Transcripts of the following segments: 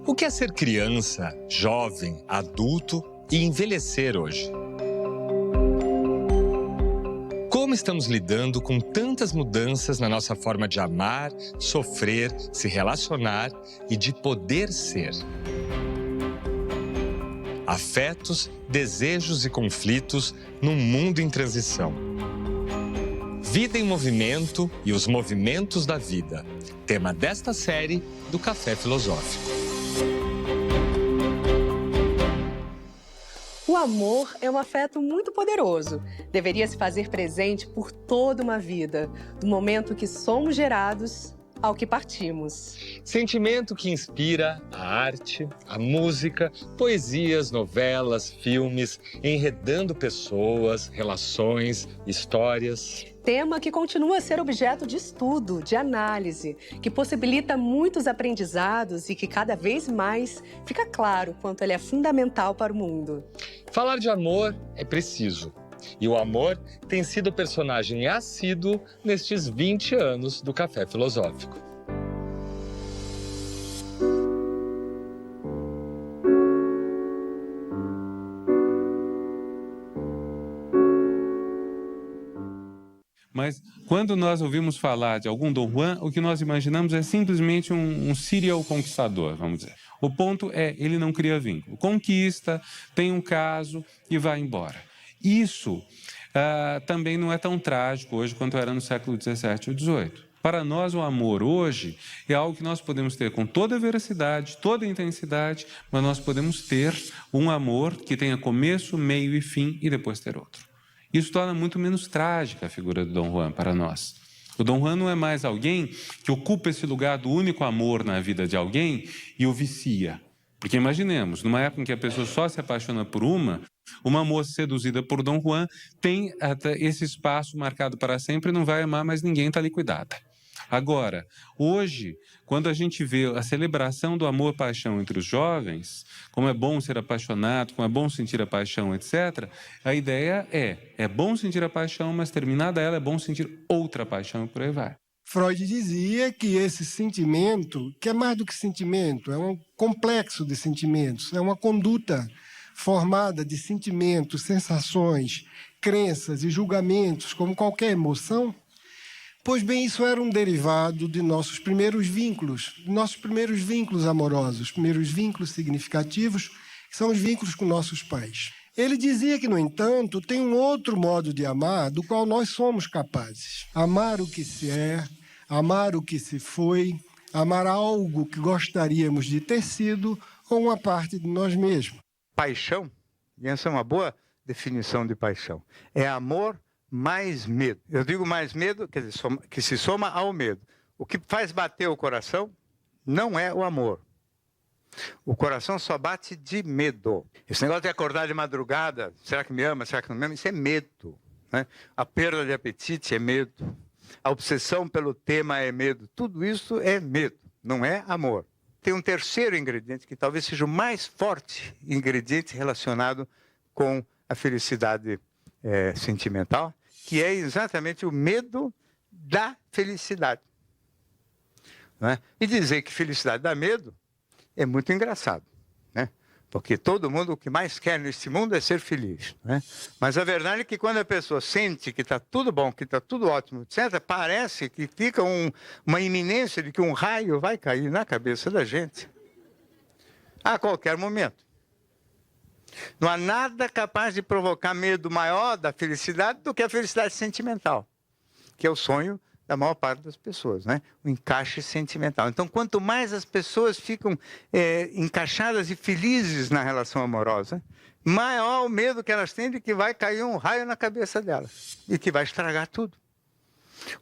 O que é ser criança, jovem, adulto e envelhecer hoje? Como estamos lidando com tantas mudanças na nossa forma de amar, sofrer, se relacionar e de poder ser? Afetos, desejos e conflitos num mundo em transição. Vida em movimento e os movimentos da vida. Tema desta série do Café Filosófico. O amor é um afeto muito poderoso. Deveria se fazer presente por toda uma vida, do momento que somos gerados ao que partimos. Sentimento que inspira a arte, a música, poesias, novelas, filmes, enredando pessoas, relações, histórias. Tema que continua a ser objeto de estudo, de análise, que possibilita muitos aprendizados e que cada vez mais fica claro quanto ele é fundamental para o mundo. Falar de amor é preciso. E o amor tem sido personagem assíduo nestes 20 anos do Café Filosófico. Mas quando nós ouvimos falar de algum Dom Juan, o que nós imaginamos é simplesmente um serial conquistador, vamos dizer. O ponto é, ele não cria vínculo. Conquista, tem um caso e vai embora. Isso também não é tão trágico hoje quanto era no século XVII ou XVIII. Para nós, o amor hoje é algo que nós podemos ter com toda a veracidade, toda a intensidade, mas nós podemos ter um amor que tenha começo, meio e fim e depois ter outro. Isso torna muito menos trágica a figura do Dom Juan para nós. O Dom Juan não é mais alguém que ocupa esse lugar do único amor na vida de alguém e o vicia. Porque imaginemos, numa época em que a pessoa só se apaixona por uma moça seduzida por Dom Juan tem até esse espaço marcado para sempre e não vai amar mais ninguém, está liquidada. Agora, hoje, quando a gente vê a celebração do amor e paixão entre os jovens, como é bom ser apaixonado, como é bom sentir a paixão, etc., a ideia é bom sentir a paixão, mas terminada ela é bom sentir outra paixão e por aí vai. Freud dizia que esse sentimento, que é mais do que sentimento, é um complexo de sentimentos, é uma conduta formada de sentimentos, sensações, crenças e julgamentos, como qualquer emoção. Pois bem, isso era um derivado de nossos primeiros vínculos amorosos, primeiros vínculos significativos, que são os vínculos com nossos pais. Ele dizia que, no entanto, tem um outro modo de amar do qual nós somos capazes. Amar o que se é, amar o que se foi, amar algo que gostaríamos de ter sido ou uma parte de nós mesmos. Paixão, e essa é uma boa definição de paixão, é amor mais medo. Eu digo mais medo, quer dizer, que se soma ao medo. O que faz bater o coração não é o amor. O coração só bate de medo. Esse negócio de acordar de madrugada, será que me ama, será que não me ama? Isso é medo, né? A perda de apetite é medo. A obsessão pelo tema é medo. Tudo isso é medo, não é amor. Tem um terceiro ingrediente, que talvez seja o mais forte ingrediente relacionado com a felicidade sentimental, que é exatamente o medo da felicidade. Né? E dizer que felicidade dá medo é muito engraçado, né? Porque todo mundo o que mais quer nesse mundo é ser feliz, né? Mas a verdade é que quando a pessoa sente que está tudo bom, que está tudo ótimo, etc., parece que fica uma iminência de que um raio vai cair na cabeça da gente a qualquer momento. Não há nada capaz de provocar medo maior da felicidade do que a felicidade sentimental, que é o sonho da maior parte das pessoas, né? O encaixe sentimental. Então, quanto mais as pessoas ficam encaixadas e felizes na relação amorosa, maior o medo que elas têm de que vai cair um raio na cabeça delas e que vai estragar tudo.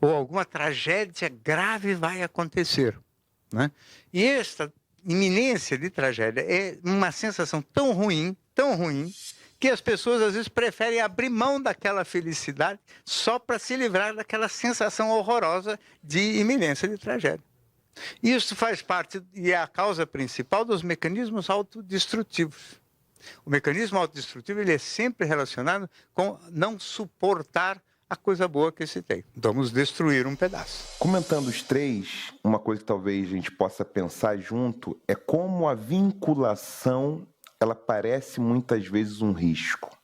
Ou alguma tragédia grave vai acontecer, né? E esta iminência de tragédia é uma sensação tão ruim, que as pessoas às vezes preferem abrir mão daquela felicidade só para se livrar daquela sensação horrorosa de iminência de tragédia. Isso faz parte e é a causa principal dos mecanismos autodestrutivos. O mecanismo autodestrutivo ele é sempre relacionado com não suportar a coisa boa que se tem. Vamos destruir um pedaço. Comentando os três, uma coisa que talvez a gente possa pensar junto é como a vinculação ela parece muitas vezes um risco.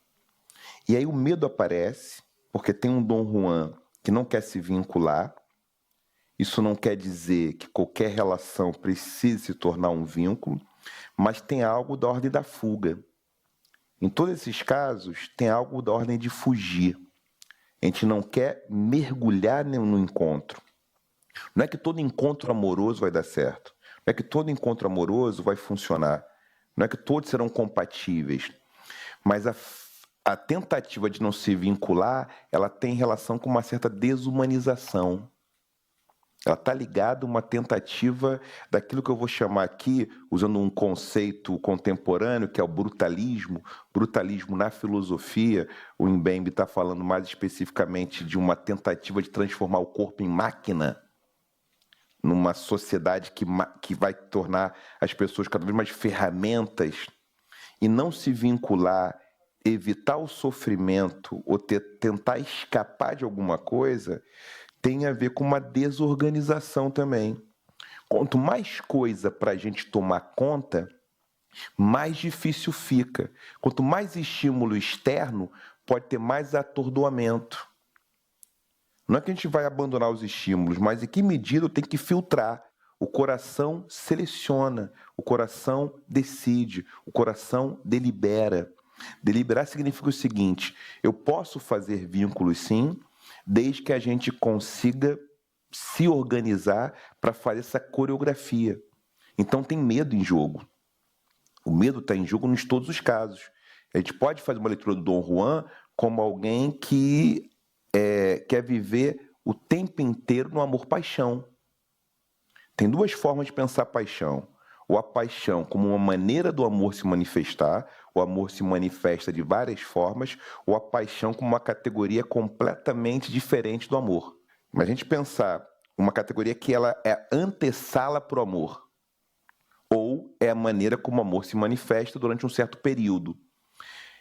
E aí o medo aparece, porque tem um Dom Juan que não quer se vincular. Isso não quer dizer que qualquer relação precise se tornar um vínculo, mas tem algo da ordem da fuga. Em todos esses casos, tem algo da ordem de fugir. A gente não quer mergulhar no encontro. Não é que todo encontro amoroso vai dar certo. Não é que todo encontro amoroso vai funcionar. Não é que todos serão compatíveis. Mas a tentativa de não se vincular, ela tem relação com uma certa desumanização. Ela está ligada a uma tentativa daquilo que eu vou chamar aqui, usando um conceito contemporâneo, que é o brutalismo. Brutalismo na filosofia, o Mbembe está falando mais especificamente de uma tentativa de transformar o corpo em máquina, numa sociedade que vai tornar as pessoas cada vez mais ferramentas, e não se vincular, evitar o sofrimento ou tentar escapar de alguma coisa, tem a ver com uma desorganização também. Quanto mais coisa para a gente tomar conta, mais difícil fica. Quanto mais estímulo externo, pode ter mais atordoamento. Não é que a gente vai abandonar os estímulos, mas em que medida eu tenho que filtrar. O coração seleciona, o coração decide, o coração delibera. Deliberar significa o seguinte: eu posso fazer vínculos sim, desde que a gente consiga se organizar para fazer essa coreografia. Então tem medo em jogo. O medo está em jogo em todos os casos. A gente pode fazer uma leitura do Dom Juan como alguém que quer viver o tempo inteiro no amor-paixão. Tem duas formas de pensar paixão. Ou a paixão como uma maneira do amor se manifestar, o amor se manifesta de várias formas, ou a paixão como uma categoria completamente diferente do amor. Mas a gente pensar uma categoria que ela é antessala para o amor, ou é a maneira como o amor se manifesta durante um certo período.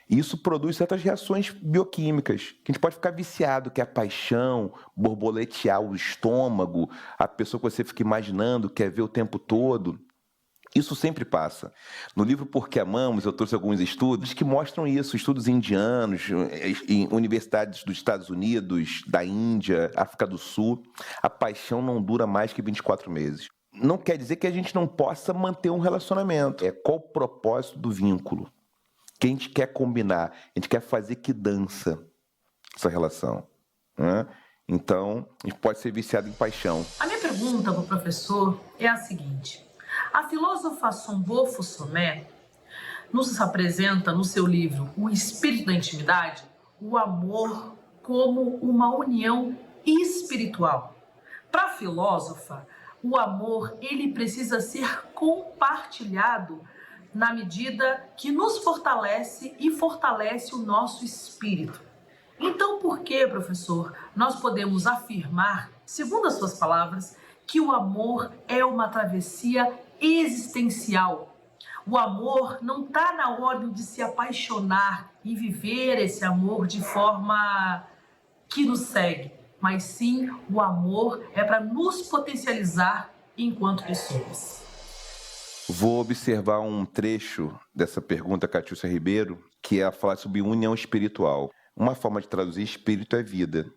Isso produz certas reações bioquímicas, que a gente pode ficar viciado, que é a paixão, borboletear o estômago, a pessoa que você fica imaginando, quer ver o tempo todo. Isso sempre passa. No livro Por que Amamos, eu trouxe alguns estudos que mostram isso, estudos indianos, em universidades dos Estados Unidos, da Índia, África do Sul. A paixão não dura mais que 24 meses. Não quer dizer que a gente não possa manter um relacionamento. Qual o propósito do vínculo? O que a gente quer combinar? A gente quer fazer que dança essa relação, né? Então, a gente pode ser viciado em paixão. A minha pergunta para o professor é a seguinte: a filósofa Sombo Fussomé nos apresenta no seu livro O Espírito da Intimidade o amor como uma união espiritual. Para a filósofa, o amor ele precisa ser compartilhado na medida que nos fortalece e fortalece o nosso espírito. Então, por que, professor, nós podemos afirmar, segundo as suas palavras, que o amor é uma travessia existencial? O amor não está na ordem de se apaixonar e viver esse amor de forma que nos segue, mas sim o amor é para nos potencializar enquanto pessoas. Vou observar um trecho dessa pergunta, Catiúcia Ribeiro, que é falar sobre união espiritual. Uma forma de traduzir espírito é vida.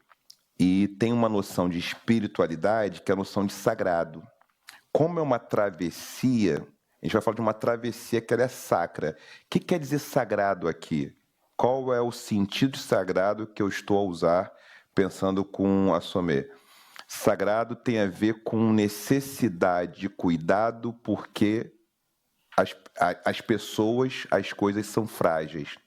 E tem uma noção de espiritualidade que é a noção de sagrado. Como é uma travessia, a gente vai falar de uma travessia que ela é sacra. O que quer dizer sagrado aqui? Qual é o sentido de sagrado que eu estou a usar pensando com a Somé? Sagrado tem a ver com necessidade de cuidado porque as pessoas, as coisas são frágeis.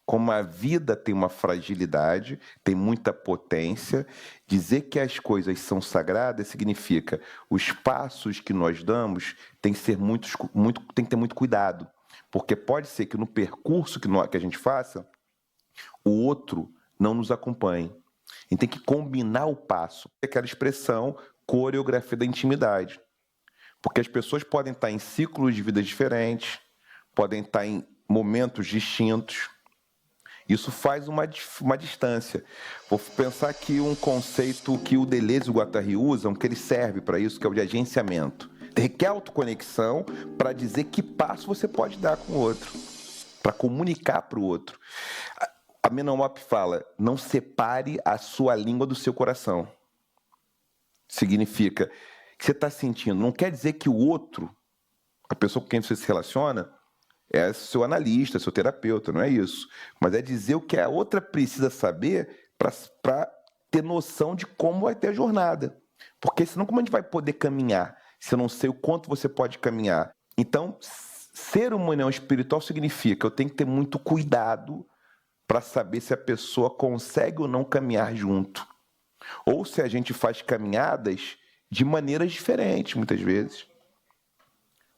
como a vida tem uma fragilidade, tem muita potência. Dizer que as coisas são sagradas significa os passos que nós damos tem que ter muito cuidado, porque pode ser que no percurso que a gente faça, o outro não nos acompanhe. A gente tem que combinar o passo. Aquela expressão, coreografia da intimidade. Porque as pessoas podem estar em ciclos de vida diferentes, podem estar em momentos distintos. Isso faz uma distância. Vou pensar aqui um conceito que o Deleuze e o Guattari usam, que ele serve para isso, que é o de agenciamento. Requer autoconexão para dizer que passo você pode dar com o outro, para comunicar para o outro. A Menomop fala, não separe a sua língua do seu coração. Significa que você está sentindo, não quer dizer que o outro, a pessoa com quem você se relaciona, é seu analista, seu terapeuta, não é isso. Mas é dizer o que a outra precisa saber para ter noção de como vai ter a jornada. Porque senão como a gente vai poder caminhar se eu não sei o quanto você pode caminhar? Então, ser uma união espiritual significa eu tenho que ter muito cuidado para saber se a pessoa consegue ou não caminhar junto. Ou se a gente faz caminhadas de maneiras diferentes, muitas vezes,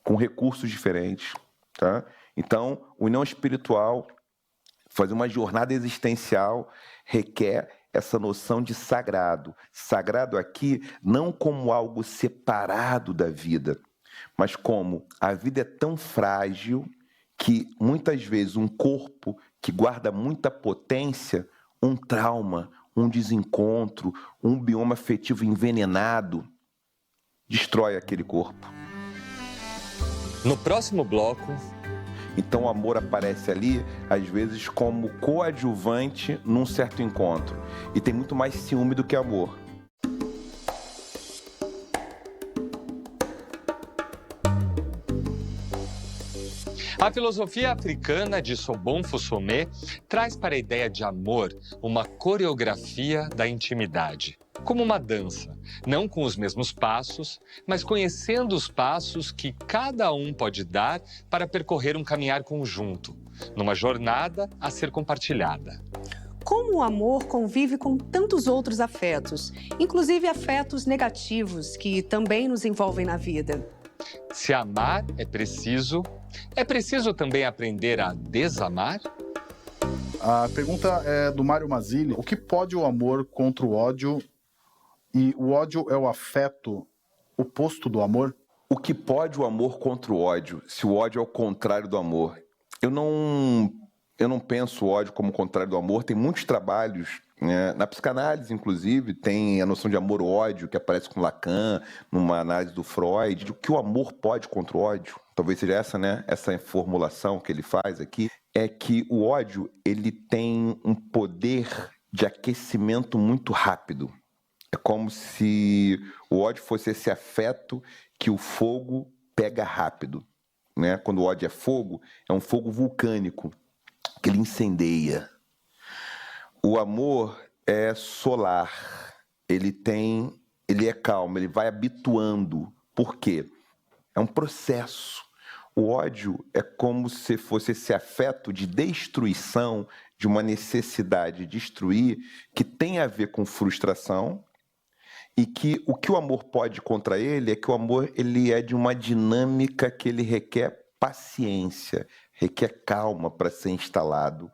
com recursos diferentes, tá? Então, união espiritual, fazer uma jornada existencial, requer essa noção de sagrado. Sagrado aqui não como algo separado da vida, mas como a vida é tão frágil que muitas vezes um corpo que guarda muita potência, um trauma, um desencontro, um bioma afetivo envenenado, destrói aquele corpo. No próximo bloco, então o amor aparece ali, às vezes, como coadjuvante num certo encontro. E tem muito mais ciúme do que amor. a filosofia africana de Sobon Fosomé traz para a ideia de amor uma coreografia da intimidade, como uma dança, não com os mesmos passos, mas conhecendo os passos que cada um pode dar para percorrer um caminhar conjunto, numa jornada a ser compartilhada. Como o amor convive com tantos outros afetos, inclusive afetos negativos que também nos envolvem na vida. Se amar é preciso também aprender a desamar? A pergunta é do Mário Mazzilli. O que pode o amor contra o ódio? E o ódio é o afeto oposto do amor? O que pode o amor contra o ódio, se o ódio é o contrário do amor? Eu não penso o ódio como o contrário do amor. Tem muitos trabalhos, né? Na psicanálise, inclusive, tem a noção de amor-ódio, que aparece com Lacan, numa análise do Freud, de que o amor pode contra o ódio. Talvez seja essa, né? Essa formulação que ele faz aqui, é que o ódio ele tem um poder de aquecimento muito rápido. É como se o ódio fosse esse afeto que o fogo pega rápido, né? Quando o ódio é fogo, é um fogo vulcânico, que ele incendeia. O amor é solar, ele é calmo, ele vai habituando. Por quê? É um processo. O ódio é como se fosse esse afeto de destruição, de uma necessidade de destruir, que tem a ver com frustração, e que o amor pode contra ele é que o amor ele é de uma dinâmica que ele requer paciência, requer calma para ser instalado.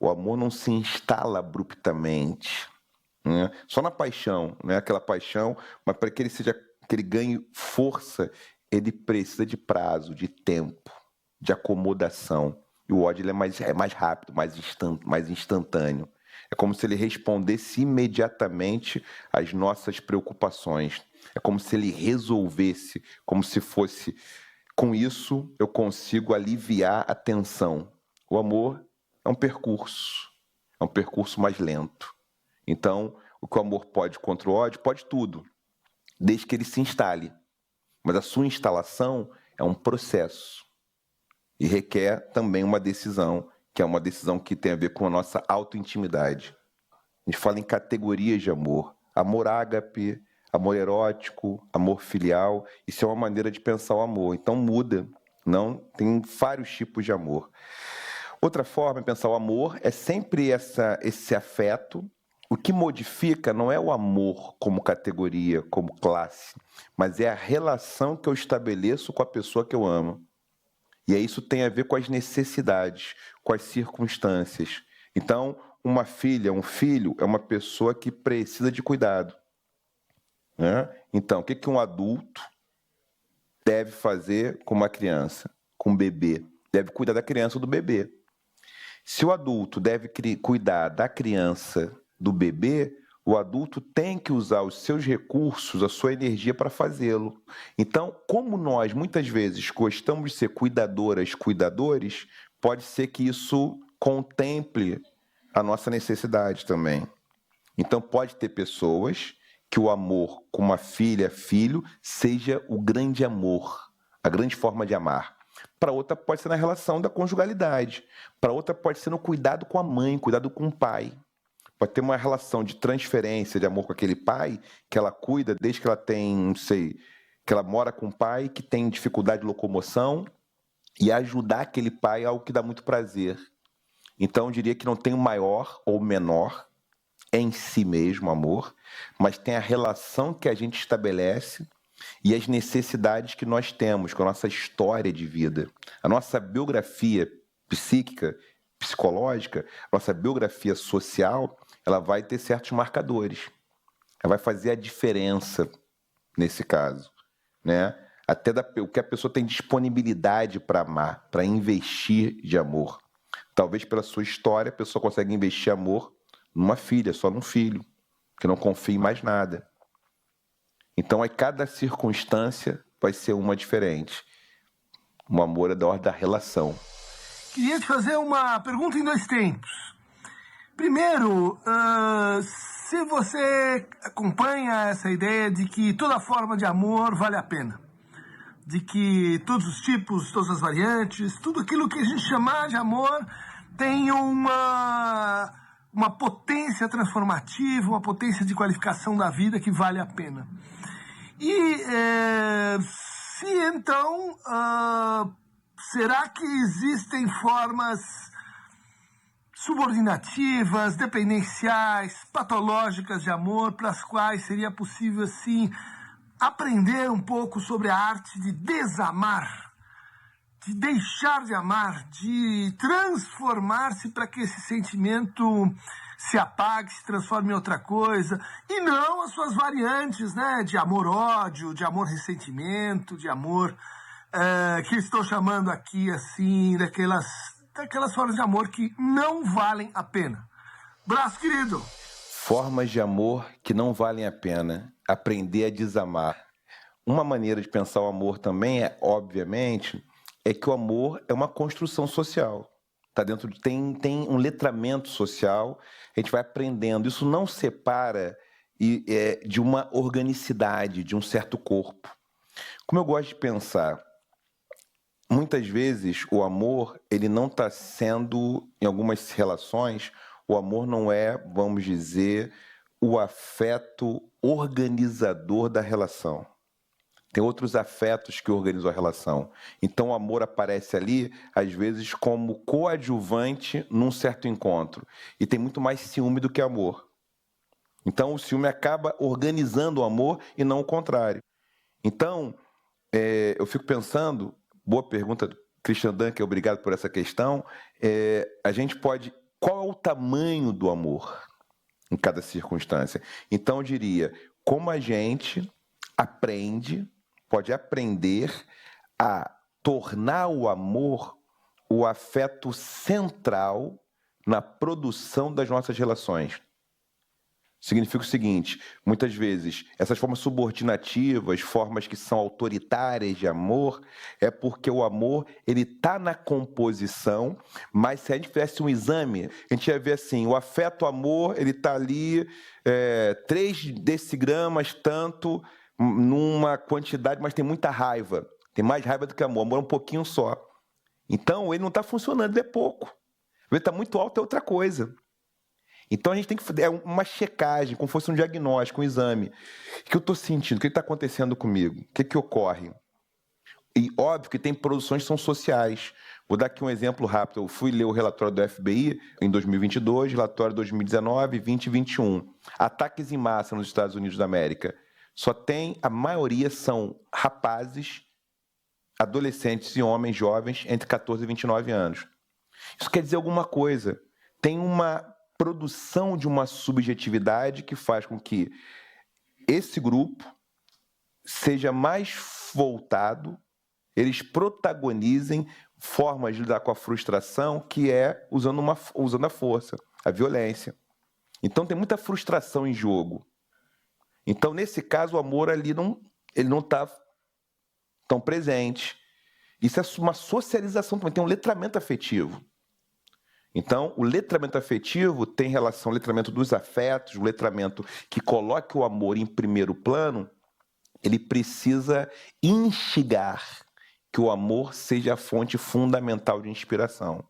O amor não se instala abruptamente, né? Só na paixão, né? Aquela paixão, mas para que ele ganhe força, ele precisa de prazo, de tempo, de acomodação. E o ódio ele é mais rápido, mais instantâneo. É como se ele respondesse imediatamente às nossas preocupações. É como se ele resolvesse, como se fosse... Com isso, eu consigo aliviar a tensão. O amor é um percurso mais lento. Então, o que o amor pode contra o ódio, pode tudo, desde que ele se instale. Mas a sua instalação é um processo e requer também uma decisão, que é uma decisão que tem a ver com a nossa autointimidade. A gente fala em categorias de amor. Amor ágape, amor erótico, amor filial. Isso é uma maneira de pensar o amor. Então muda. Não, tem vários tipos de amor. Outra forma de pensar o amor é sempre esse afeto. O que modifica não é o amor como categoria, como classe, mas é a relação que eu estabeleço com a pessoa que eu amo. E aí isso tem a ver com as necessidades, com as circunstâncias. Então, uma filha, um filho é uma pessoa que precisa de cuidado, né? Então, o que um adulto deve fazer com uma criança, com um bebê? Deve cuidar da criança ou do bebê. Se o adulto deve cuidar da criança, do bebê, o adulto tem que usar os seus recursos, a sua energia para fazê-lo. Então, como nós muitas vezes gostamos de ser cuidadoras, cuidadores, pode ser que isso contemple a nossa necessidade também. Então, pode ter pessoas que o amor com uma filha, filho, seja o grande amor, a grande forma de amar. Para outra pode ser na relação da conjugalidade. Para outra pode ser no cuidado com a mãe, cuidado com o pai. Pode ter uma relação de transferência de amor com aquele pai, que ela cuida desde que ela tem, não sei, que ela mora com o pai, que tem dificuldade de locomoção, e ajudar aquele pai é algo que dá muito prazer. Então, eu diria que não tem o maior ou menor em si mesmo amor, mas tem a relação que a gente estabelece e as necessidades que nós temos com a nossa história de vida. A nossa biografia psíquica, psicológica, nossa biografia social, ela vai ter certos marcadores. Ela vai fazer a diferença nesse caso, né? Até o que a pessoa tem disponibilidade para amar, para investir de amor. Talvez pela sua história a pessoa consegue investir amor numa filha, só num filho, que não confia em mais nada. Então, aí cada circunstância vai ser uma diferente. O amor é da ordem da relação. Queria te fazer uma pergunta em 2 tempos. Primeiro, se você acompanha essa ideia de que toda forma de amor vale a pena, de que todos os tipos, todas as variantes, tudo aquilo que a gente chamar de amor tem uma potência transformativa, uma potência de qualificação da vida que vale a pena. E se então, será que existem formas subordinativas, dependenciais, patológicas de amor, para as quais seria possível, assim, aprender um pouco sobre a arte de desamar, de deixar de amar, de transformar-se para que esse sentimento se apague, se transforme em outra coisa, e não as suas variantes, né, de amor-ódio, de amor-ressentimento, de amor, que estou chamando aqui, assim, daquelas formas de amor que não valem a pena. Braço, querido! Formas de amor que não valem a pena. Aprender a desamar. Uma maneira de pensar o amor também obviamente, é que o amor é uma construção social. Tá dentro tem um letramento social, a gente vai aprendendo. Isso não separa de uma organicidade, de um certo corpo. Como eu gosto de pensar, muitas vezes o amor, ele não está sendo, em algumas relações, o amor não é, vamos dizer, o afeto organizador da relação. Tem outros afetos que organizam a relação. Então o amor aparece ali, às vezes, como coadjuvante num certo encontro. E tem muito mais ciúme do que amor. Então o ciúme acaba organizando o amor e não o contrário. Então, eu fico pensando, boa pergunta do Christian Dunker, obrigado por essa questão, a gente pode... Qual é o tamanho do amor em cada circunstância? Então eu diria, como a gente pode aprender a tornar o amor o afeto central na produção das nossas relações. Significa o seguinte, muitas vezes, essas formas subordinativas, formas que são autoritárias de amor, é porque o amor, ele está na composição, mas se a gente fizesse um exame, a gente ia ver assim, o afeto, o amor, ele está ali, 3 decigramas, tanto... numa quantidade, mas tem muita raiva. Tem mais raiva do que amor. Amor é um pouquinho só. Então, ele não está funcionando, ele é pouco. Ele está muito alto, é outra coisa. Então, a gente tem que fazer uma checagem, como se fosse um diagnóstico, um exame. O que eu estou sentindo? O que está acontecendo comigo? O que ocorre? E óbvio que tem produções que são sociais. Vou dar aqui um exemplo rápido. Eu fui ler o relatório do FBI em 2022, relatório 2019, 20 e 21. Ataques em massa nos Estados Unidos da América. A maioria são rapazes, adolescentes e homens jovens entre 14 e 29 anos. Isso quer dizer alguma coisa. Tem uma produção de uma subjetividade que faz com que esse grupo seja mais voltado, eles protagonizem formas de lidar com a frustração, que é usando a força, a violência. Então tem muita frustração em jogo. Então, nesse caso, o amor ali não está tão presente. Isso é uma socialização também, tem um letramento afetivo. Então, o letramento afetivo tem relação ao letramento dos afetos, o letramento que coloca o amor em primeiro plano. Ele precisa instigar que o amor seja a fonte fundamental de inspiração,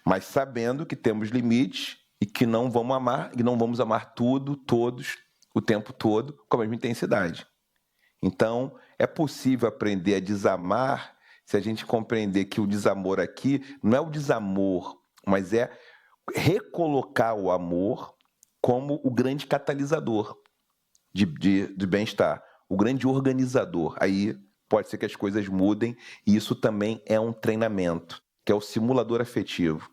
mas sabendo que temos limites e que não vamos amar tudo, todos, o tempo todo, com a mesma intensidade. Então, é possível aprender a desamar se a gente compreender que o desamor aqui não é o desamor, mas é recolocar o amor como o grande catalisador de bem-estar, o grande organizador. Aí pode ser que as coisas mudem, e isso também é um treinamento, que é o simulador afetivo.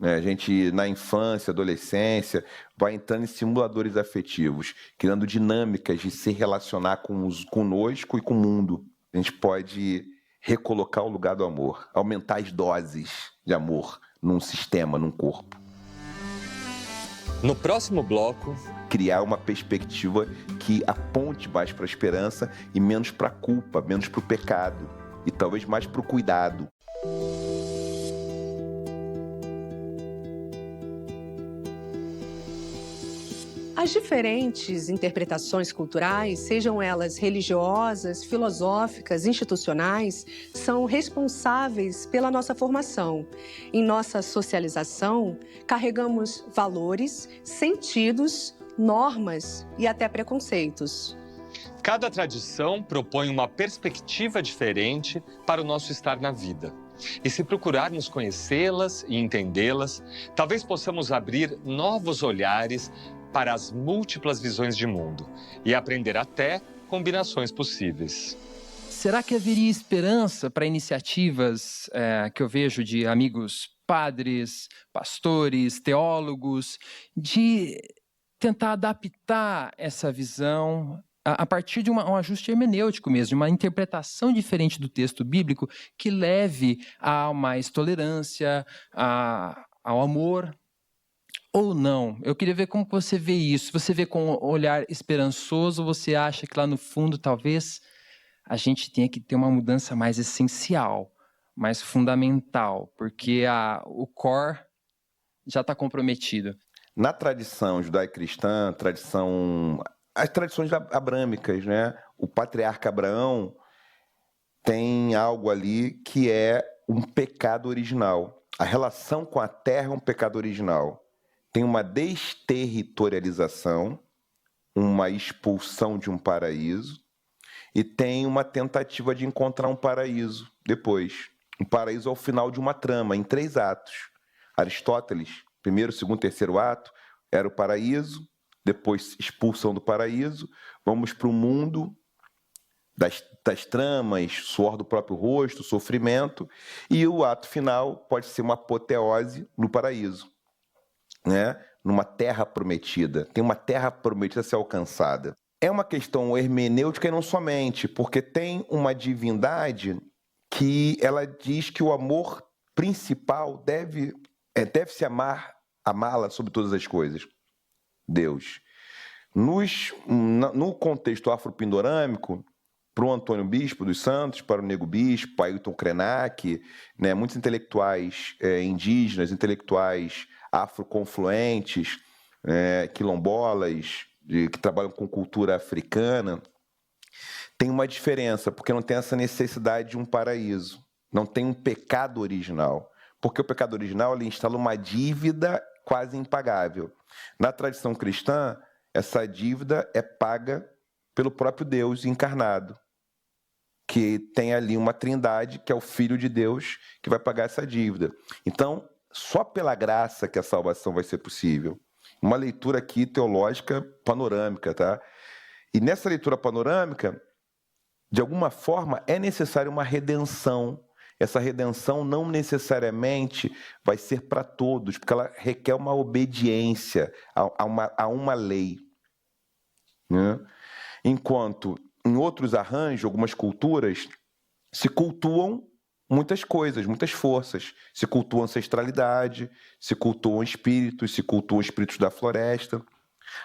A gente, na infância, adolescência, vai entrando em simuladores afetivos, criando dinâmicas de se relacionar conosco e com o mundo. A gente pode recolocar o lugar do amor, aumentar as doses de amor num sistema, num corpo. No próximo bloco, criar uma perspectiva que aponte mais para a esperança e menos para a culpa, menos para o pecado e talvez mais para o cuidado. As diferentes interpretações culturais, sejam elas religiosas, filosóficas, institucionais, são responsáveis pela nossa formação. Em nossa socialização, carregamos valores, sentidos, normas e até preconceitos. cada tradição propõe uma perspectiva diferente para o nosso estar na vida. E se procurarmos conhecê-las e entendê-las, talvez possamos abrir novos olhares para as múltiplas visões de mundo e aprender até combinações possíveis. Será que haveria esperança para iniciativas que eu vejo de amigos padres, pastores, teólogos, de tentar adaptar essa visão a partir de um ajuste hermenêutico mesmo, de uma interpretação diferente do texto bíblico que leve a mais tolerância, ao amor? Ou não? Eu queria ver como você vê isso. Você vê com um olhar esperançoso, ou você acha que lá no fundo talvez a gente tenha que ter uma mudança mais essencial, mais fundamental, porque o core já está comprometido? Na tradição judaico-cristã, as tradições abrâmicas, né? O patriarca Abraão tem algo ali que é um pecado original. A relação com a terra é um pecado original. Tem uma desterritorialização, uma expulsão de um paraíso, e tem uma tentativa de encontrar um paraíso depois. Um paraíso ao final de uma trama, em 3 atos. Aristóteles, primeiro, segundo, terceiro ato, era o paraíso, depois expulsão do paraíso, vamos para o mundo das tramas, suor do próprio rosto, sofrimento, e o ato final pode ser uma apoteose no paraíso, né? Numa terra prometida. Tem uma terra prometida a ser alcançada. É uma questão hermenêutica e não somente, porque tem uma divindade que ela diz que o amor principal deve-se amá-la sobre todas as coisas. Deus. No contexto afropindorâmico, para o Antônio Bispo dos Santos, para o Nego Bispo, para Ailton Krenak, né, muitos intelectuais indígenas, intelectuais afroconfluentes, quilombolas, que trabalham com cultura africana, tem uma diferença, porque não tem essa necessidade de um paraíso, não tem um pecado original, porque o pecado original ele instala uma dívida quase impagável. Na tradição cristã, essa dívida é paga pelo próprio Deus encarnado. que tem ali uma trindade, que é o Filho de Deus, que vai pagar essa dívida. Então, só pela graça que a salvação vai ser possível. Uma leitura aqui teológica panorâmica, tá? E nessa leitura panorâmica, de alguma forma, é necessária uma redenção. Essa redenção não necessariamente vai ser para todos, porque ela requer uma obediência a uma lei, né? Enquanto em outros arranjos, algumas culturas, se cultuam muitas coisas, muitas forças. Se cultuam ancestralidade, se cultuam espíritos da floresta.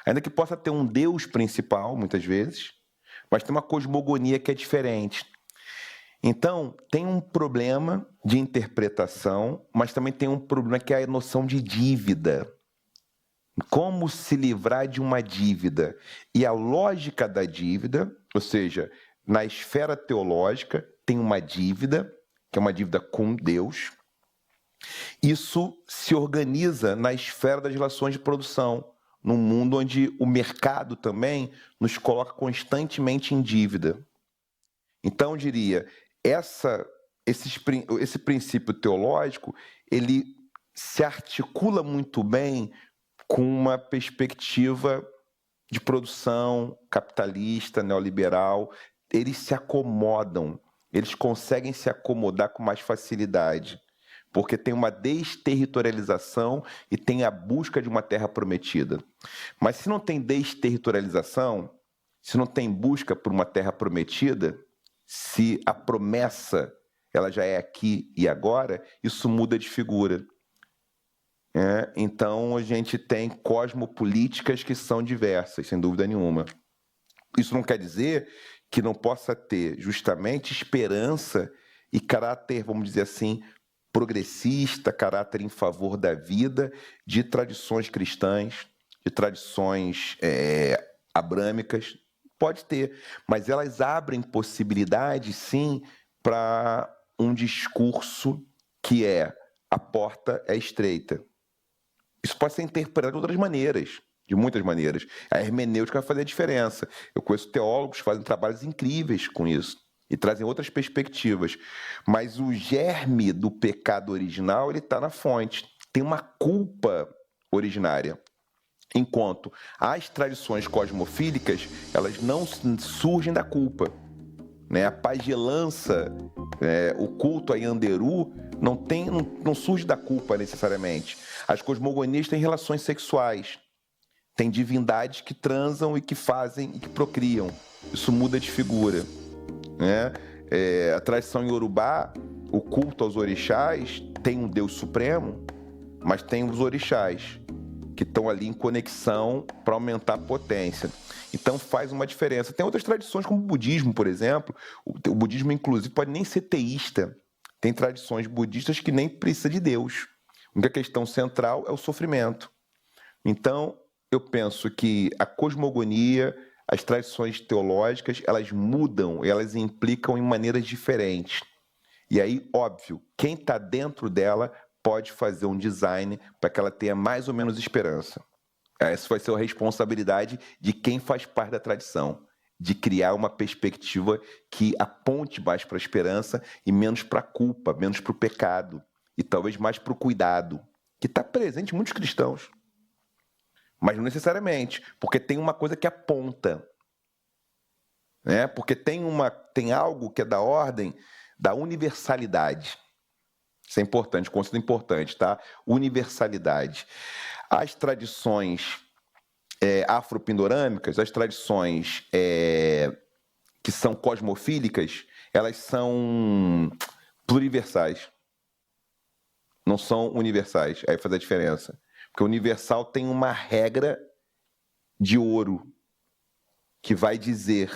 Ainda que possa ter um Deus principal, muitas vezes, mas tem uma cosmogonia que é diferente. Então, tem um problema de interpretação, mas também tem um problema que é a noção de dívida. Como se livrar de uma dívida? E a lógica da dívida, ou seja, na esfera teológica, tem uma dívida, que é uma dívida com Deus. Isso se organiza na esfera das relações de produção, num mundo onde o mercado também nos coloca constantemente em dívida. Então, eu diria, esse princípio teológico, ele se articula muito bem com uma perspectiva de produção capitalista, neoliberal. Eles se acomodam, eles conseguem se acomodar com mais facilidade, porque tem uma desterritorialização e tem a busca de uma terra prometida. Mas se não tem desterritorialização, se não tem busca por uma terra prometida, se a promessa ela já é aqui e agora, isso muda de figura. Então, a gente tem cosmopolíticas que são diversas, sem dúvida nenhuma. Isso não quer dizer que não possa ter justamente esperança e caráter, vamos dizer assim, progressista, caráter em favor da vida, de tradições cristãs, de tradições abrâmicas. Pode ter, mas elas abrem possibilidades, sim, para um discurso que a porta é estreita. Isso pode ser interpretado de outras maneiras, de muitas maneiras. A hermenêutica vai fazer a diferença. Eu conheço teólogos que fazem trabalhos incríveis com isso e trazem outras perspectivas. Mas o germe do pecado original, ele está na fonte. Tem uma culpa originária. Enquanto as tradições cosmofílicas, elas não surgem da culpa. A pagelança, o culto a Yanderu, não surge da culpa necessariamente. As cosmogonias têm relações sexuais, tem divindades que transam e que fazem e que procriam. Isso muda de figura. A tradição iorubá, o culto aos orixás, tem um Deus supremo, mas tem os orixás, que estão ali em conexão para aumentar a potência. Então faz uma diferença. Tem outras tradições, como o budismo, por exemplo. O budismo, inclusive, pode nem ser teísta. Tem tradições budistas que nem precisa de Deus. A única questão central é o sofrimento. Então, eu penso que a cosmogonia, as tradições teológicas, elas mudam, elas implicam em maneiras diferentes. E aí, óbvio, quem está dentro dela pode fazer um design para que ela tenha mais ou menos esperança. Essa vai ser a responsabilidade de quem faz parte da tradição, de criar uma perspectiva que aponte mais para a esperança e menos para a culpa, menos para o pecado, e talvez mais para o cuidado, que está presente em muitos cristãos. Mas não necessariamente, porque tem uma coisa que aponta. Porque tem algo que é da ordem da universalidade. Isso é importante, conceito importante, tá? Universalidade. As tradições afropindorâmicas, as tradições que são cosmofílicas, elas são pluriversais. Não são universais. Aí faz a diferença. Porque o universal tem uma regra de ouro que vai dizer.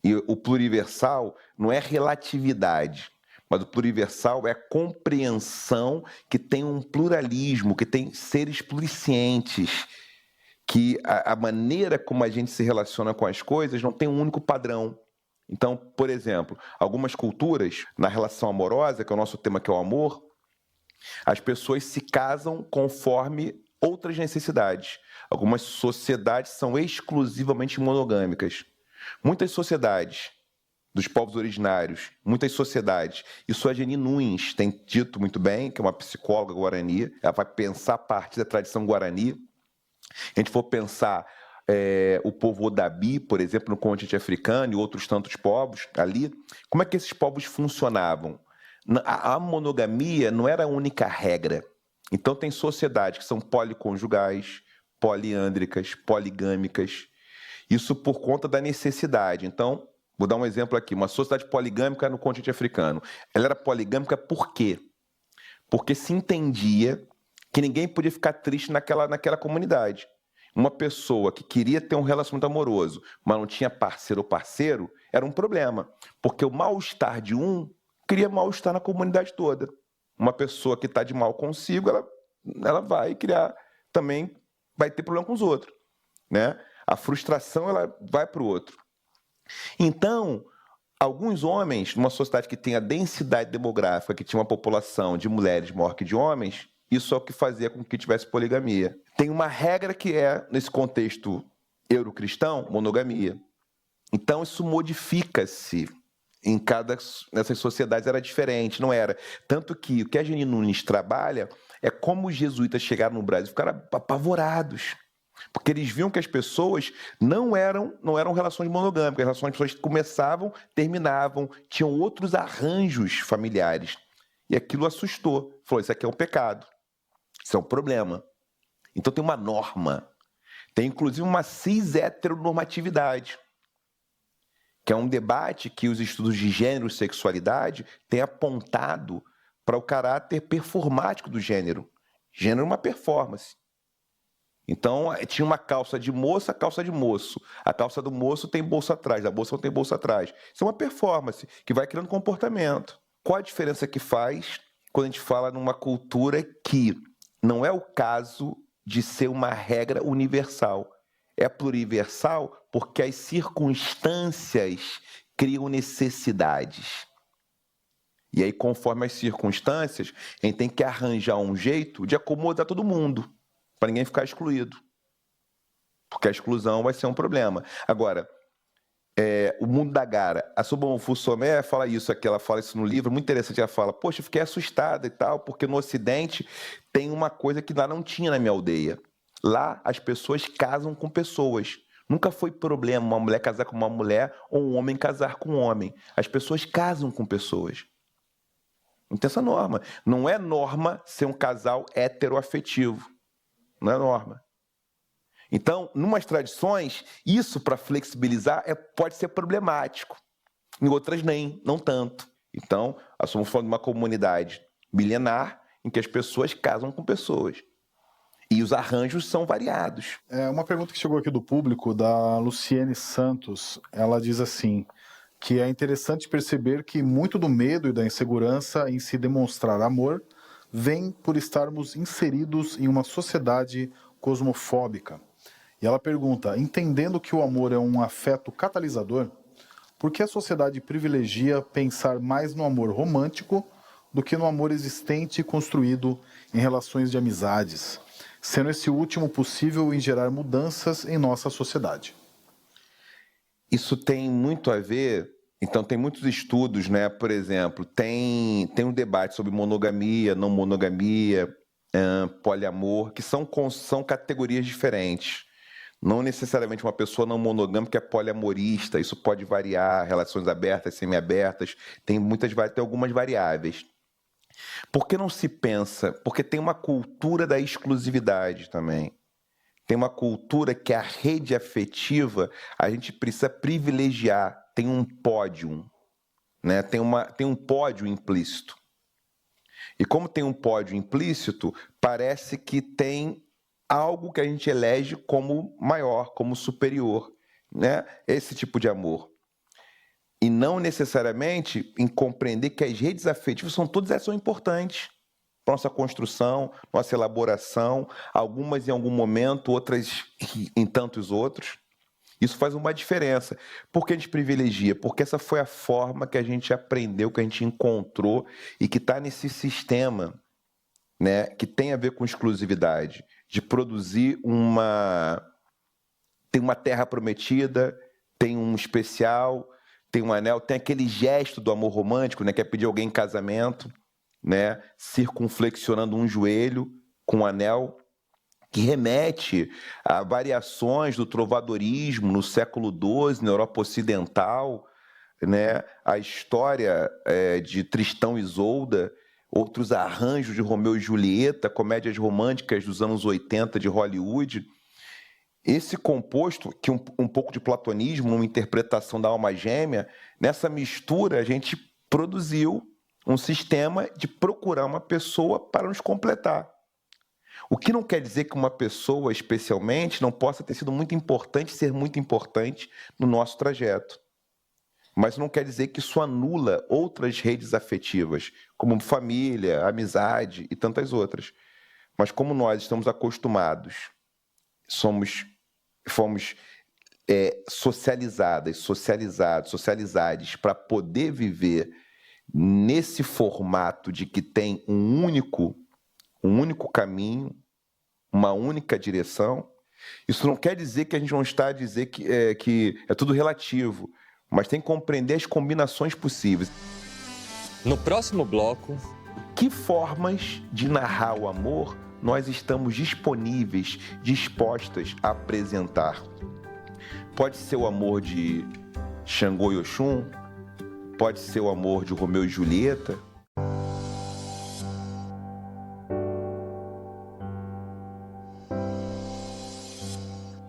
E o pluriversal não é relatividade. Mas o pluriversal é a compreensão que tem um pluralismo, que tem seres pluricientes, que a maneira como a gente se relaciona com as coisas não tem um único padrão. Então, por exemplo, algumas culturas, na relação amorosa, que é o nosso tema, que é o amor, as pessoas se casam conforme outras necessidades. Algumas sociedades são exclusivamente monogâmicas. Muitas sociedades dos povos originários, muitas sociedades. Isso a Geni Nunes tem dito muito bem, que é uma psicóloga guarani, ela vai pensar a partir da tradição guarani. A gente for pensar o povo Odabi, por exemplo, no continente africano e outros tantos povos ali, como é que esses povos funcionavam? A monogamia não era a única regra. Então tem sociedades que são policonjugais, poliândricas, poligâmicas, isso por conta da necessidade. Então, vou dar um exemplo aqui, uma sociedade poligâmica no continente africano. Ela era poligâmica por quê? Porque se entendia que ninguém podia ficar triste naquela comunidade. Uma pessoa que queria ter um relacionamento amoroso, mas não tinha parceiro ou parceiro, era um problema. Porque o mal-estar de um cria mal-estar na comunidade toda. Uma pessoa que está de mal consigo, ela vai criar, também vai ter problema com os outros, né? A frustração, ela vai para o outro. Então, alguns homens, numa sociedade que tem a densidade demográfica, que tinha uma população de mulheres maior que de homens, isso é o que fazia com que tivesse poligamia. Tem uma regra que é, nesse contexto eurocristão, monogamia. Então, isso modifica-se. Nessas sociedades era diferente, não era. Tanto que o que a Geni Nunes trabalha é como os jesuítas chegaram no Brasil e ficaram apavorados. Porque eles viam que as pessoas não eram relações monogâmicas, as relações de pessoas que começavam, terminavam, tinham outros arranjos familiares. E aquilo assustou. Falou, isso aqui é um pecado, isso é um problema. Então tem uma norma, tem inclusive uma cis-heteronormatividade, que é um debate que os estudos de gênero e sexualidade têm apontado para o caráter performático do gênero. Gênero é uma performance. Então, tinha uma calça de moça, calça de moço. A calça do moço tem bolsa atrás, da bolsa não tem bolsa atrás. Isso é uma performance que vai criando comportamento. Qual a diferença que faz quando a gente fala numa cultura que não é o caso de ser uma regra universal? É pluriversal porque as circunstâncias criam necessidades. E aí, conforme as circunstâncias, a gente tem que arranjar um jeito de acomodar todo mundo, para ninguém ficar excluído. Porque a exclusão vai ser um problema. Agora, o mundo da Gara, a Sobonfu Fussomé fala isso aqui, ela fala isso no livro, muito interessante, ela fala, poxa, eu fiquei assustada e tal, porque no Ocidente tem uma coisa que lá não tinha na minha aldeia. Lá as pessoas casam com pessoas. Nunca foi problema uma mulher casar com uma mulher ou um homem casar com um homem. As pessoas casam com pessoas. Não tem essa norma. Não é norma ser um casal heteroafetivo. Não é norma. Então, numas tradições, isso para flexibilizar pode ser problemático. Em outras não tanto. Então, nós estamos falando de uma comunidade milenar em que as pessoas casam com pessoas. E os arranjos são variados. Uma pergunta que chegou aqui do público, da Luciene Santos, ela diz assim, que é interessante perceber que muito do medo e da insegurança em se demonstrar amor vem por estarmos inseridos em uma sociedade cosmofóbica. E ela pergunta, entendendo que o amor é um afeto catalisador, por que a sociedade privilegia pensar mais no amor romântico do que no amor existente e construído em relações de amizades, sendo esse último possível em gerar mudanças em nossa sociedade? Isso tem muito a ver... Então, tem muitos estudos, né? Por exemplo, tem um debate sobre monogamia, não monogamia, poliamor, que são categorias diferentes. Não necessariamente uma pessoa não monogâmica é poliamorista, isso pode variar, relações abertas, semiabertas, tem algumas variáveis. Por que não se pensa? Porque tem uma cultura da exclusividade também. Tem uma cultura que a rede afetiva a gente precisa privilegiar. Tem um pódio, né? Tem um pódio implícito. E como tem um pódio implícito, parece que tem algo que a gente elege como maior, como superior, né? Esse tipo de amor. E não necessariamente em compreender que as redes afetivas todas elas são importantes para nossa construção, nossa elaboração, algumas em algum momento, outras em tantos outros. Isso faz uma diferença. Por que a gente privilegia? Porque essa foi a forma que a gente aprendeu, que a gente encontrou e que está nesse sistema, né, que tem a ver com exclusividade, de produzir tem uma terra prometida, tem um especial, tem um anel, tem aquele gesto do amor romântico, né, que é pedir alguém em casamento, né, circunflexionando um joelho com um anel, que remete a variações do trovadorismo no século XII, na Europa Ocidental, né, a história de Tristão e Isolda, outros arranjos de Romeu e Julieta, comédias românticas dos anos 80 de Hollywood. Esse composto, que um pouco de platonismo, uma interpretação da alma gêmea, nessa mistura a gente produziu um sistema de procurar uma pessoa para nos completar. O que não quer dizer que uma pessoa, especialmente, não possa ter sido muito importante, ser muito importante no nosso trajeto. Mas não quer dizer que isso anula outras redes afetivas, como família, amizade e tantas outras. Mas como nós estamos acostumados, fomos socializados para poder viver nesse formato de que tem um único caminho, uma única direção. Isso não quer dizer que a gente não está a dizer que é tudo relativo, mas tem que compreender as combinações possíveis. No próximo bloco, que formas de narrar o amor nós estamos disponíveis, dispostas a apresentar? Pode ser o amor de Xangô e Oxum, pode ser o amor de Romeu e Julieta.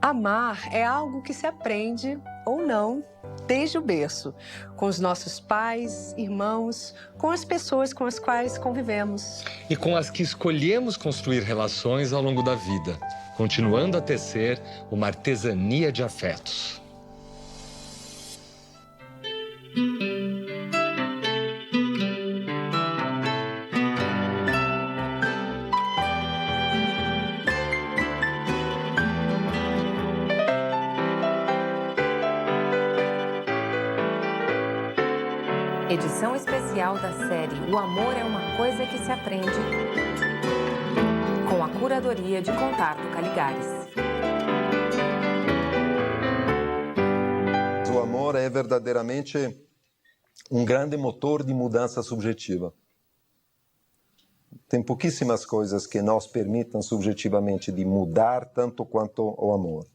Amar é algo que se aprende ou não desde o berço, com os nossos pais, irmãos, com as pessoas com as quais convivemos. E com as que escolhemos construir relações ao longo da vida, continuando a tecer uma artesania de afetos. Edição especial da série O Amor é uma Coisa que se Aprende, com a curadoria de Contardo Caligares. O amor é verdadeiramente um grande motor de mudança subjetiva. Tem pouquíssimas coisas que nos permitam subjetivamente de mudar tanto quanto o amor.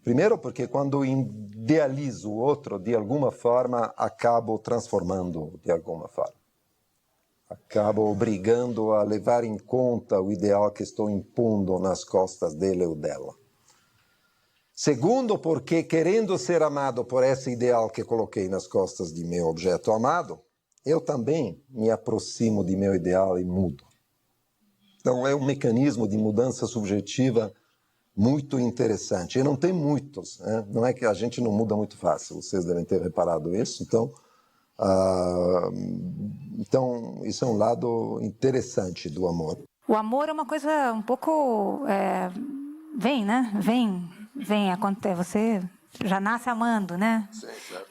Primeiro porque quando idealizo o outro, de alguma forma, acabo transformando de alguma forma. Acabo obrigando a levar em conta o ideal que estou impondo nas costas dele ou dela. Segundo, porque querendo ser amado por esse ideal que coloquei nas costas de meu objeto amado, eu também me aproximo de meu ideal e mudo. Então é um mecanismo de mudança subjetiva muito interessante. E não tem muitos, né? Não é que a gente não muda muito fácil, vocês devem ter reparado isso. Então isso é um lado interessante do amor. O amor é uma coisa um pouco... vem, né? Vem, acontece. Você já nasce amando, né? Sim, certo.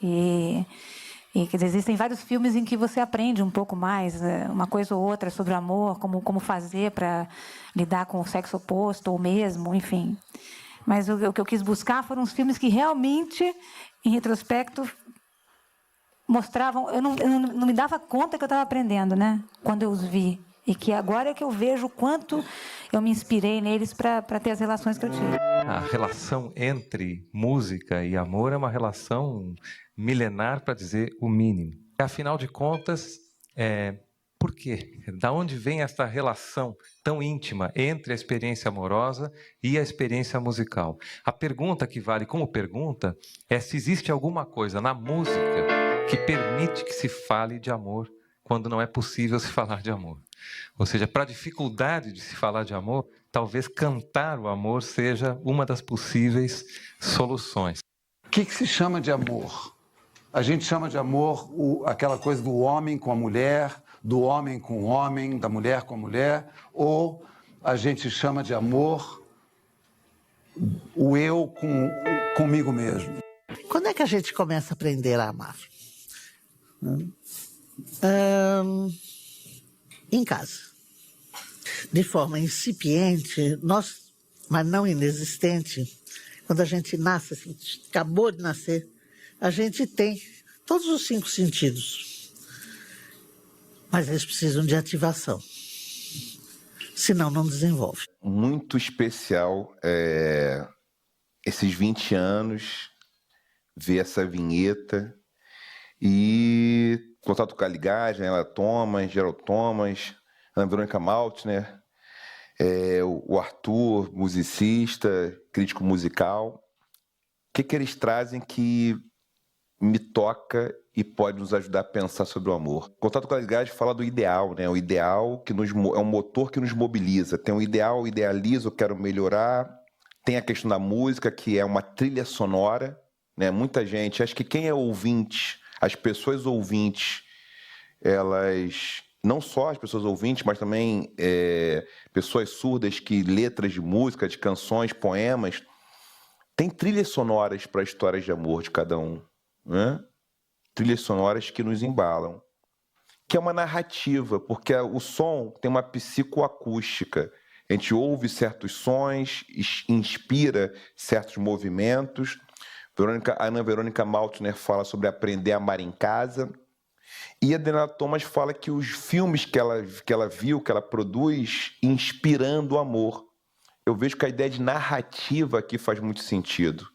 E quer dizer, existem vários filmes em que você aprende um pouco mais, uma coisa ou outra sobre o amor, como fazer para lidar com o sexo oposto ou mesmo, enfim. Mas o que eu quis buscar foram os filmes que realmente, em retrospecto, mostravam... Eu não me dava conta que eu estava aprendendo, né? Quando eu os vi. E que agora é que eu vejo o quanto eu me inspirei neles para ter as relações que eu tive. A relação entre música e amor é uma relação milenar, para dizer o mínimo. Afinal de contas, por quê? Da onde vem essa relação tão íntima entre a experiência amorosa e a experiência musical? A pergunta que vale como pergunta é se existe alguma coisa na música que permite que se fale de amor quando não é possível se falar de amor. Ou seja, para a dificuldade de se falar de amor, talvez cantar o amor seja uma das possíveis soluções. O que se chama de amor? A gente chama de amor aquela coisa do homem com a mulher, do homem com o homem, da mulher com a mulher, ou a gente chama de amor o eu comigo mesmo. Quando é que a gente começa a aprender a amar? Em casa. De forma incipiente, mas não inexistente, quando a gente nasce, assim, acabou de nascer, a gente tem todos os 5 sentidos. Mas eles precisam de ativação. Senão não desenvolve. Muito especial esses 20 anos, ver essa vinheta e contato com a Caligari, Ela Thomas, Gerald Thomas, Ana Verônica Maltner, o Arthur, musicista, crítico musical. O que eles trazem que me toca e pode nos ajudar a pensar sobre o amor? O contato com a Caligari fala do ideal, né? O ideal que é um motor que nos mobiliza. Tem um ideal, eu idealizo, eu quero melhorar. Tem a questão da música, que é uma trilha sonora, né? Muita gente, acho que quem é ouvinte, as pessoas ouvintes, elas, não só as pessoas ouvintes, mas também pessoas surdas que letras de música, de canções, poemas, tem trilhas sonoras para histórias de amor de cada um, né? Trilhas sonoras que nos embalam, que é uma narrativa, porque o som tem uma psicoacústica. A gente ouve certos sons, inspira certos movimentos. Ana Verônica Maltner fala sobre aprender a amar em casa. E a Daniela Thomas fala que os filmes que ela viu, que ela produz, inspirando o amor. Eu vejo que a ideia de narrativa aqui faz muito sentido.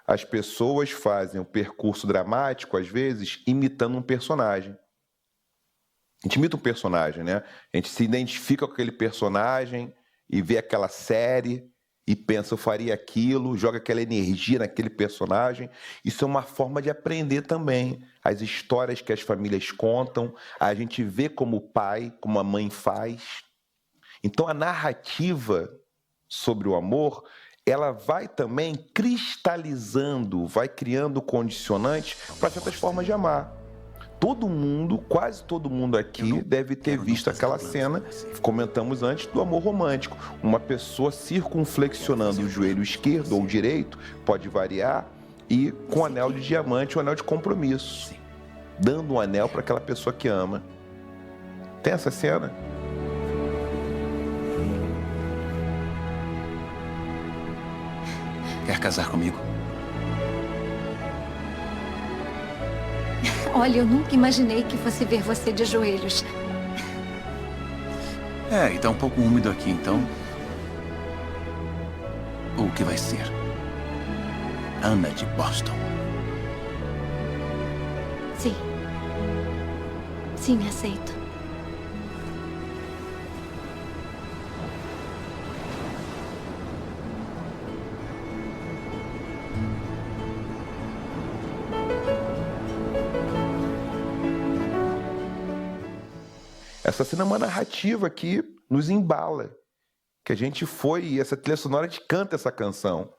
As pessoas fazem o percurso dramático, às vezes, imitando um personagem. A gente imita um personagem, né? A gente se identifica com aquele personagem e vê aquela série e pensa, eu faria aquilo, joga aquela energia naquele personagem. Isso é uma forma de aprender também. As histórias que as famílias contam, a gente vê como o pai, como a mãe faz. Então, a narrativa sobre o amor, ela vai também cristalizando, vai criando condicionantes para certas formas de amar. Todo mundo, quase todo mundo aqui deve ter visto aquela cena, que comentamos antes, do amor romântico. Uma pessoa circunflexionando o joelho esquerdo ou direito, pode variar, e com anel de diamante, um anel de compromisso, dando um anel para aquela pessoa que ama. Tem essa cena? Quer casar comigo? Olha, eu nunca imaginei que fosse ver você de joelhos. E tá um pouco úmido aqui, então... O que vai ser? Ana de Boston. Sim. Sim, aceito. Essa cena é uma narrativa que nos embala, que a gente foi, e essa trilha sonora te canta essa canção.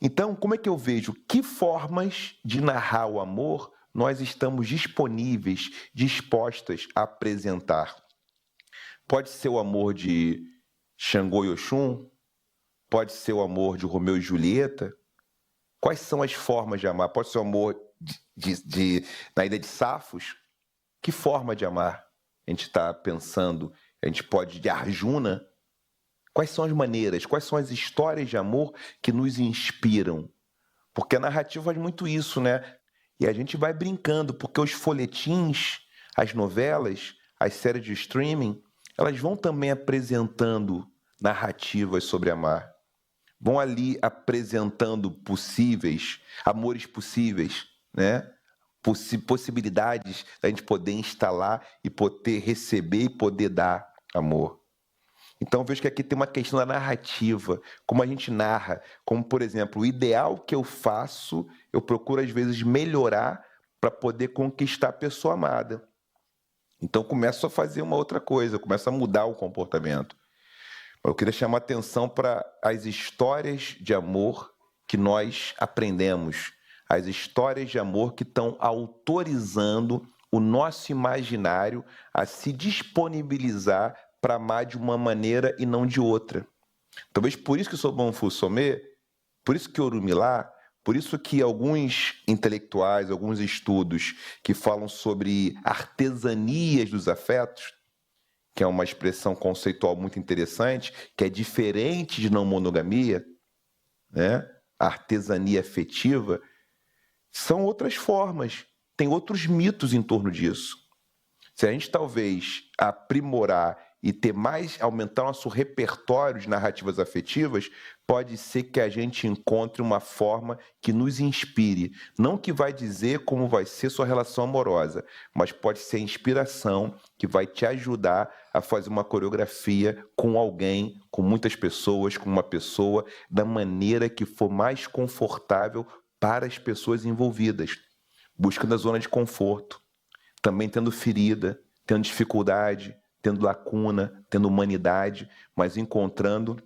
Então, como é que eu vejo? Que formas de narrar o amor nós estamos disponíveis, dispostas a apresentar? Pode ser o amor de Xangô e Oxum? Pode ser o amor de Romeu e Julieta? Quais são as formas de amar? Pode ser o amor na Ilha de Safos? Que forma de amar a gente está pensando? A gente pode de Arjuna? Quais são as maneiras, quais são as histórias de amor que nos inspiram? Porque a narrativa faz muito isso, né? E a gente vai brincando, porque os folhetins, as novelas, as séries de streaming, elas vão também apresentando narrativas sobre amar. Vão ali apresentando amores possíveis, né? Possibilidades da gente poder instalar e poder receber e poder dar amor. Então eu vejo que aqui tem uma questão da narrativa, como a gente narra, como por exemplo, o ideal que eu faço, eu procuro às vezes melhorar para poder conquistar a pessoa amada. Então eu começo a fazer uma outra coisa, eu começo a mudar o comportamento. Eu queria chamar a atenção para as histórias de amor que nós aprendemos, as histórias de amor que estão autorizando o nosso imaginário a se disponibilizar para amar de uma maneira e não de outra. Talvez por isso que Sobon Fusomé, por isso que Orumilá, por isso que alguns intelectuais, alguns estudos que falam sobre artesanias dos afetos, que é uma expressão conceitual muito interessante, que é diferente de não monogamia, né? A artesania afetiva, são outras formas tem outros mitos em torno disso. Se a gente talvez aprimorar e ter mais, aumentar nosso repertório de narrativas afetivas, pode ser que a gente encontre uma forma que nos inspire. Não que vai dizer como vai ser sua relação amorosa, mas pode ser a inspiração que vai te ajudar a fazer uma coreografia com alguém, com muitas pessoas, com uma pessoa, da maneira que for mais confortável para as pessoas envolvidas. Buscando a zona de conforto, também tendo ferida, tendo dificuldade, tendo lacuna, tendo humanidade, mas encontrando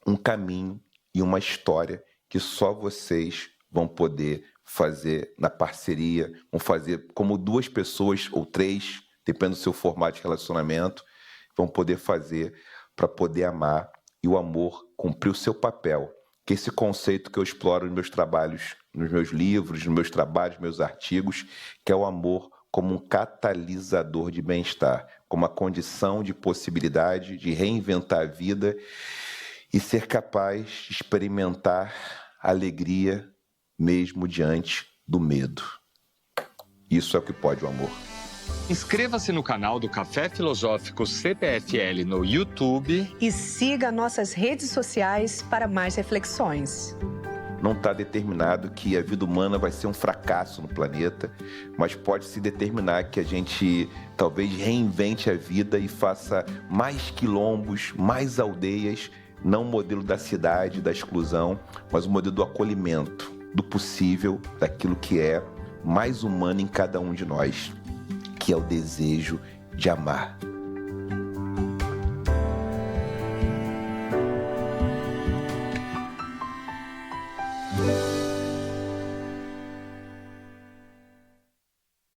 um caminho e uma história que só vocês vão poder fazer na parceria, vão fazer como 2 pessoas ou 3, dependendo do seu formato de relacionamento, vão poder fazer para poder amar e o amor cumprir o seu papel. Que esse conceito que eu exploro nos meus trabalhos, nos meus livros, nos meus trabalhos, nos meus artigos, que é o amor como um catalisador de bem-estar, como uma condição de possibilidade de reinventar a vida e ser capaz de experimentar alegria mesmo diante do medo. Isso é o que pode o amor. Inscreva-se no canal do Café Filosófico CPFL no YouTube e siga nossas redes sociais para mais reflexões. Não está determinado que a vida humana vai ser um fracasso no planeta, mas pode-se determinar que a gente talvez reinvente a vida e faça mais quilombos, mais aldeias, não o modelo da cidade, da exclusão, mas o modelo do acolhimento, do possível, daquilo que é mais humano em cada um de nós, que é o desejo de amar.